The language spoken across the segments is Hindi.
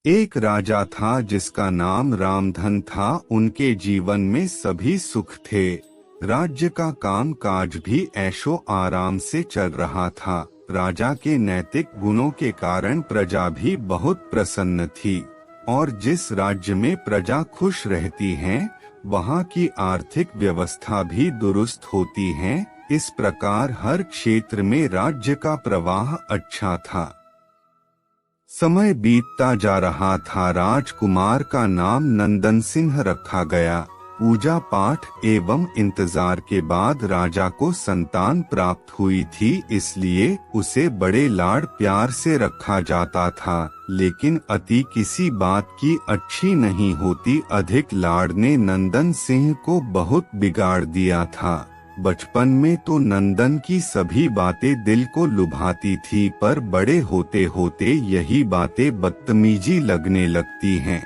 एक राजा था जिसका नाम रामधन था। उनके जीवन में सभी सुख थे। राज्य का काम काज भी ऐशो आराम से चल रहा था। राजा के नैतिक गुणों के कारण प्रजा भी बहुत प्रसन्न थी, और जिस राज्य में प्रजा खुश रहती है वहाँ की आर्थिक व्यवस्था भी दुरुस्त होती है। इस प्रकार हर क्षेत्र में राज्य का प्रवाह अच्छा था। समय बीतता जा रहा था। राजकुमार का नाम नंदन सिंह रखा गया। पूजा पाठ एवं इंतजार के बाद राजा को संतान प्राप्त हुई थी, इसलिए उसे बड़े लाड प्यार से रखा जाता था। लेकिन अति किसी बात की अच्छी नहीं होती। अधिक लाड ने नंदन सिंह को बहुत बिगाड़ दिया था। बचपन में तो नंदन की सभी बातें दिल को लुभाती थी, पर बड़े होते होते यही बातें बदतमीजी लगने लगती हैं।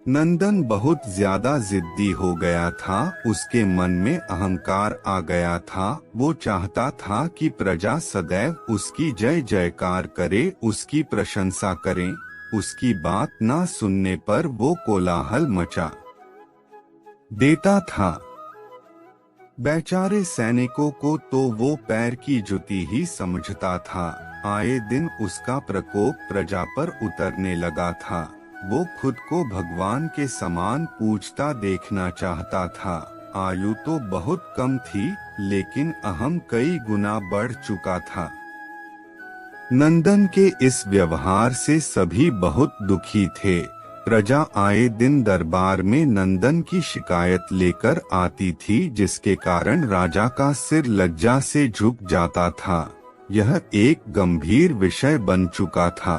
नंदन बहुत ज्यादा जिद्दी हो गया था। उसके मन में अहंकार आ गया था। वो चाहता था कि प्रजा सदैव उसकी जय जयकार करे, उसकी प्रशंसा करें। उसकी बात ना सुनने पर वो कोलाहल मचा देता था। बेचारे सैनिकों को तो वो पैर की जुती ही समझता था। आए दिन उसका प्रकोप प्रजा पर उतरने लगा था। वो खुद को भगवान के समान पूजता देखना चाहता था। आयु तो बहुत कम थी, लेकिन अहम कई गुना बढ़ चुका था। नंदन के इस व्यवहार से सभी बहुत दुखी थे। प्रजा आए दिन दरबार में नंदन की शिकायत लेकर आती थी, जिसके कारण राजा का सिर लज्जा से झुक जाता था। यह एक गंभीर विषय बन चुका था।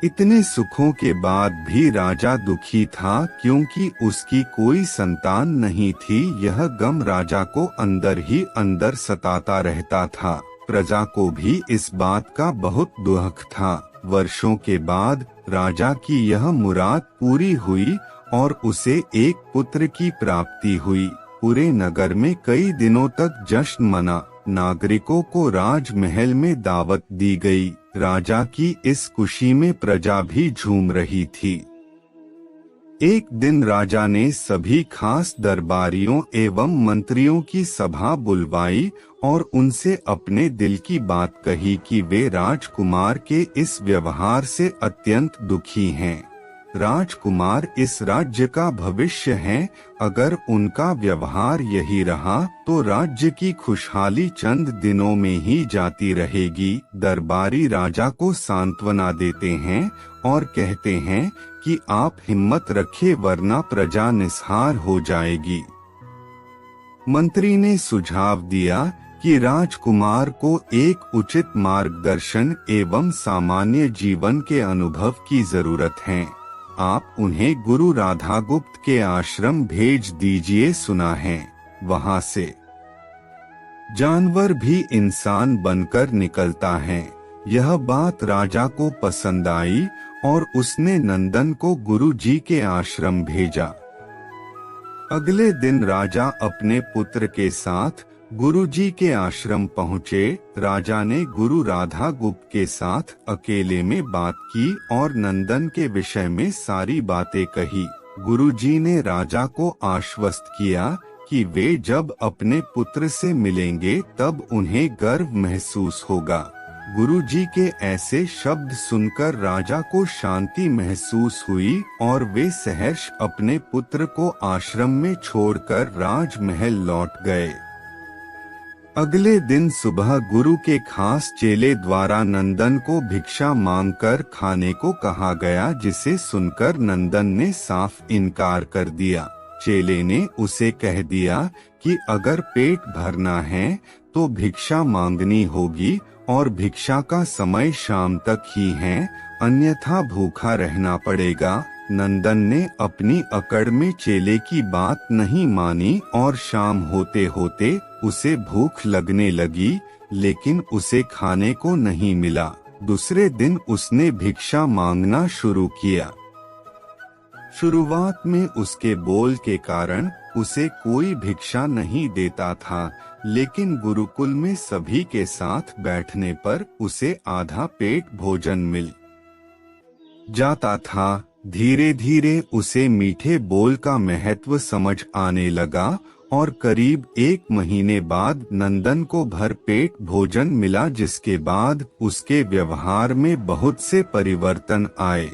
इतने सुखों के बाद भी राजा दुखी था, क्योंकि उसकी कोई संतान नहीं थी। यह गम राजा को अंदर ही अंदर सताता रहता था। प्रजा को भी इस बात का बहुत दुख था। वर्षों के बाद राजा की यह मुराद पूरी हुई और उसे एक पुत्र की प्राप्ति हुई। पूरे नगर में कई दिनों तक जश्न मना। नागरिकों को राजमहल में दावत दी गई। राजा की इस खुशी में प्रजा भी झूम रही थी। एक दिन राजा ने सभी खास दरबारियों एवं मंत्रियों की सभा बुलवाई और उनसे अपने दिल की बात कही कि वे राजकुमार के इस व्यवहार से अत्यंत दुखी हैं। राजकुमार इस राज्य का भविष्य हैं। अगर उनका व्यवहार यही रहा तो राज्य की खुशहाली चंद दिनों में ही जाती रहेगी। दरबारी राजा को सांत्वना देते हैं और कहते हैं कि आप हिम्मत रखिए, वरना प्रजा निस्हार हो जाएगी। मंत्री ने सुझाव दिया कि राजकुमार को एक उचित मार्गदर्शन एवं सामान्य जीवन के अनुभव की जरूरत है। आप उन्हें गुरु राधागुप्त के आश्रम भेज दीजिए। सुना है वहाँ से जानवर भी इंसान बनकर निकलता है। यह बात राजा को पसंद आई और उसने नंदन को गुरु जी के आश्रम भेजा। अगले दिन राजा अपने पुत्र के साथ गुरु जी के आश्रम पहुँचे। राजा ने गुरु राधागुप्त के साथ अकेले में बात की और नंदन के विषय में सारी बातें कही। गुरु जी ने राजा को आश्वस्त किया कि वे जब अपने पुत्र से मिलेंगे तब उन्हें गर्व महसूस होगा। गुरु जी के ऐसे शब्द सुनकर राजा को शांति महसूस हुई और वे सहर्ष अपने पुत्र को आश्रम में छोड़कर राजमहल लौट गए। अगले दिन सुबह गुरु के खास चेले द्वारा नंदन को भिक्षा मांगकर खाने को कहा गया, जिसे सुनकर नंदन ने साफ इनकार कर दिया। चेले ने उसे कह दिया कि अगर पेट भरना है तो भिक्षा मांगनी होगी और भिक्षा का समय शाम तक ही है, अन्यथा भूखा रहना पड़ेगा। नंदन ने अपनी अकड़ में चेले की बात नहीं मानी और शाम होते होते उसे भूख लगने लगी, लेकिन उसे खाने को नहीं मिला। दूसरे दिन उसने भिक्षा मांगना शुरू किया। शुरुआत में उसके बोल के कारण उसे कोई भिक्षा नहीं देता था, लेकिन गुरुकुल में सभी के साथ बैठने पर उसे आधा पेट भोजन मिल जाता था। धीरे धीरे उसे मीठे बोल का महत्व समझ आने लगा और करीब 1 महीने बाद नंदन को भरपेट भोजन मिला, जिसके बाद उसके व्यवहार में बहुत से परिवर्तन आए।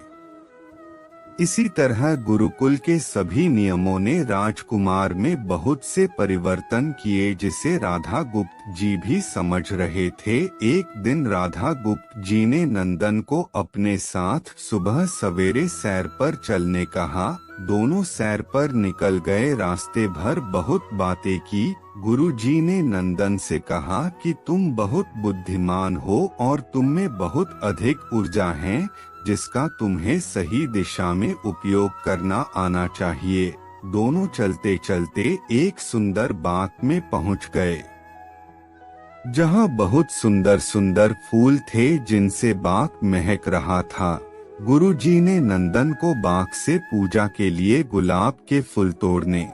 इसी तरह गुरुकुल के सभी नियमों ने राजकुमार में बहुत से परिवर्तन किए, जिसे राधा गुप्त जी भी समझ रहे थे। एक दिन राधा गुप्त जी ने नंदन को अपने साथ सुबह सवेरे सैर पर चलने कहा। दोनों सैर पर निकल गए। रास्ते भर बहुत बातें की। गुरुजी ने नंदन से कहा कि तुम बहुत बुद्धिमान हो और तुम में बहुत अधिक ऊर्जा है, जिसका तुम्हें सही दिशा में उपयोग करना आना चाहिए। दोनों चलते चलते एक सुंदर बाग में पहुंच गए, जहां बहुत सुंदर सुंदर फूल थे, जिनसे बाग महक रहा था। गुरुजी ने नंदन को बाग से पूजा के लिए गुलाब के फूल तोड़ने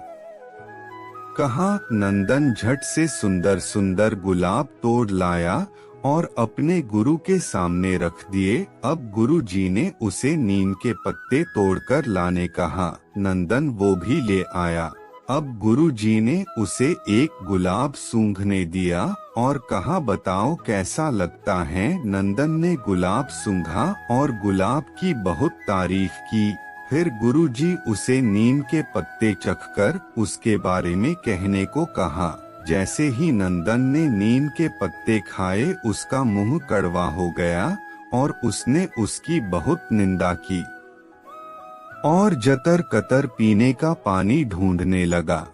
कहा। नंदन झट से सुंदर सुंदर गुलाब तोड़ लाया और अपने गुरु के सामने रख दिए। अब गुरुजी ने उसे नीम के पत्ते तोड़कर लाने कहा। नंदन वो भी ले आया। अब गुरुजी ने उसे एक गुलाब सूंघने दिया और कहा, बताओ कैसा लगता है। नंदन ने गुलाब सूंघा और गुलाब की बहुत तारीफ की। फिर गुरुजी उसे नीम के पत्ते चखकर उसके बारे में कहने को कहा। जैसे ही नंदन ने नीम के पत्ते खाए, उसका मुंह कड़वा हो गया और उसने उसकी बहुत निंदा की और जतर कतर पीने का पानी ढूंढने लगा।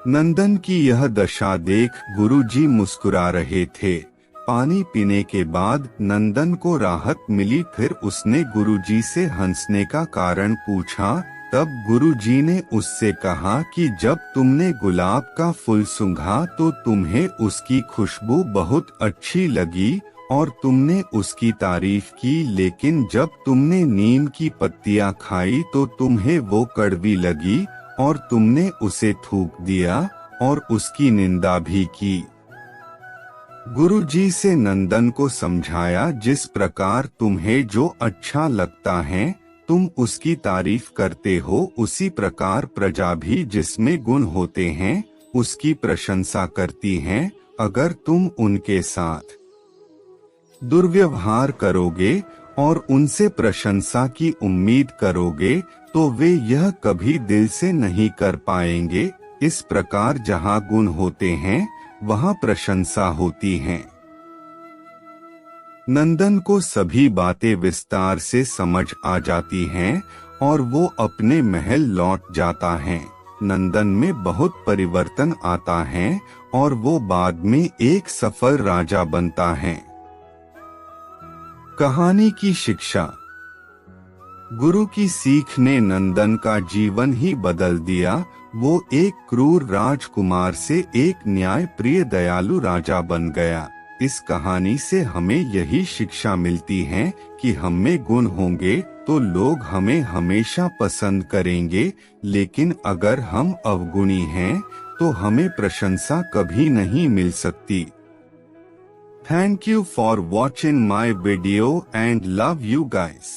नंदन की यह दशा देख गुरुजी मुस्कुरा रहे थे। पानी पीने के बाद नंदन को राहत मिली। फिर उसने गुरुजी से हंसने का कारण पूछा। तब गुरुजी ने उससे कहा कि जब तुमने गुलाब का फूल सूंघा तो तुम्हें उसकी खुशबू बहुत अच्छी लगी और तुमने उसकी तारीफ की, लेकिन जब तुमने नीम की पत्तियां खाई तो तुम्हें वो कड़वी लगी और तुमने उसे थूक दिया और उसकी निंदा भी की। गुरुजी से नंदन को समझाया, जिस प्रकार तुम्हें जो अच्छा लगता है तुम उसकी तारीफ करते हो, उसी प्रकार प्रजा भी जिसमें गुण होते हैं उसकी प्रशंसा करती है। अगर तुम उनके साथ दुर्व्यवहार करोगे और उनसे प्रशंसा की उम्मीद करोगे तो वे यह कभी दिल से नहीं कर पाएंगे। इस प्रकार जहाँ गुण होते हैं वहाँ प्रशंसा होती है। नंदन को सभी बातें विस्तार से समझ आ जाती हैं और वो अपने महल लौट जाता है। नंदन में बहुत परिवर्तन आता है और वो बाद में एक सफल राजा बनता है। कहानी की शिक्षा। गुरु की सीख ने नंदन का जीवन ही बदल दिया। वो एक क्रूर राजकुमार से एक न्याय प्रिय दयालु राजा बन गया। इस कहानी से हमें यही शिक्षा मिलती है कि हम में गुण होंगे तो लोग हमें हमेशा पसंद करेंगे, लेकिन अगर हम अवगुणी हैं तो हमें प्रशंसा कभी नहीं मिल सकती। Thank you for watching my video and love you guys.